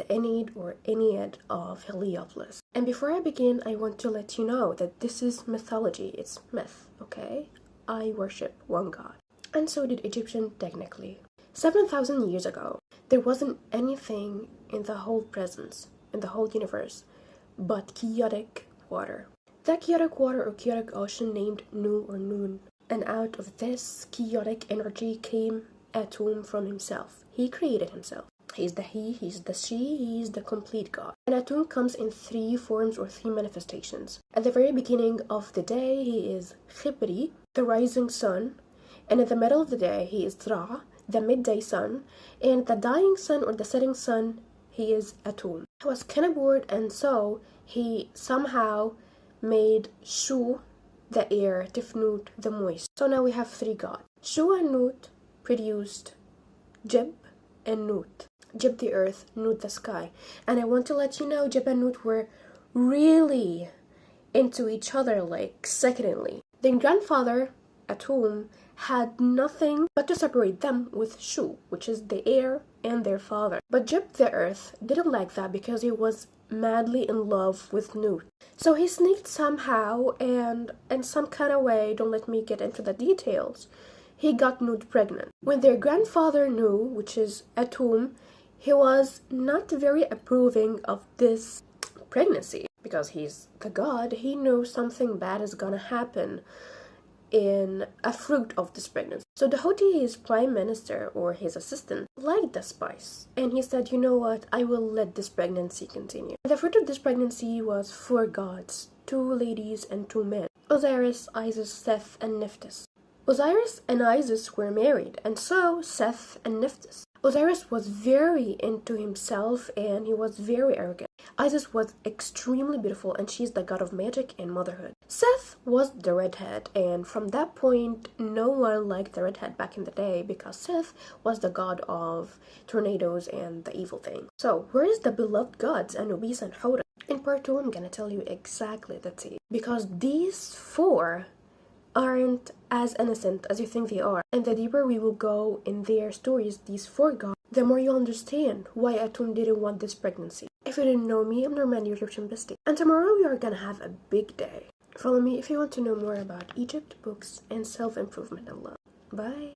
the Ennead or Ennead of Helioplis. And before I begin, I want to let you know that this is mythology. It's myth, okay? I worship one god. And so did Egyptian technically. 7,000 years ago, there wasn't anything in the whole presence, in the whole universe, but chaotic water. That chaotic water or chaotic ocean named Nu or Nun. And out of this chaotic energy came Atum from himself. He created himself. He's the he, he's the she, he's the complete God. And Atum comes in three forms or three manifestations. At the very beginning of the day, he is Khibri, the rising sun. And in the middle of the day, he is Ra, the midday sun. And the dying sun or the setting sun, he is Atum. He was kind of bored, and so he somehow made Shu, the air, Tifnut, the moist. So now we have three gods. Shu and Nut produced Jib and Nut. Jib the earth, Nut the sky. And I want to let you know, Jib and Nut were really into each other, like secondly. Their grandfather, Atum, had nothing but to separate them with Shu, which is the air and their father. But Jib the earth didn't like that because he was madly in love with Nut. So he sneaked somehow and in some kind of way, don't let me get into the details, he got Nut pregnant. When their grandfather knew, which is Atum, he was not very approving of this pregnancy because he's the god. He knew something bad is gonna happen in a fruit of this pregnancy. So the Houthi, his prime minister or his assistant, liked the spice, and he said, you know what, I will let this pregnancy continue. The fruit of this pregnancy was 4 gods, 2 ladies and 2 men, Osiris, Isis, Seth, and Nephthys. Osiris and Isis were married, and so Seth and Nephthys. Osiris was very into himself and he was very arrogant. Isis was extremely beautiful and she's the god of magic and motherhood. Seth was the redhead, and from that point no one liked the redhead back in the day because Seth was the god of tornadoes and the evil thing. So where is the beloved gods Anubis and Houthi? In part 2 I'm gonna tell you exactly the tea, because these 4 aren't as innocent as you think they are, and the deeper we will go in their stories, these 4 gods, the more you'll understand why Atum didn't want this pregnancy. If you didn't know me, I'm Norman, your Egyptian bestie, and tomorrow we are gonna have a big day. Follow me if you want to know more about Egypt, books, and self-improvement and love. Bye!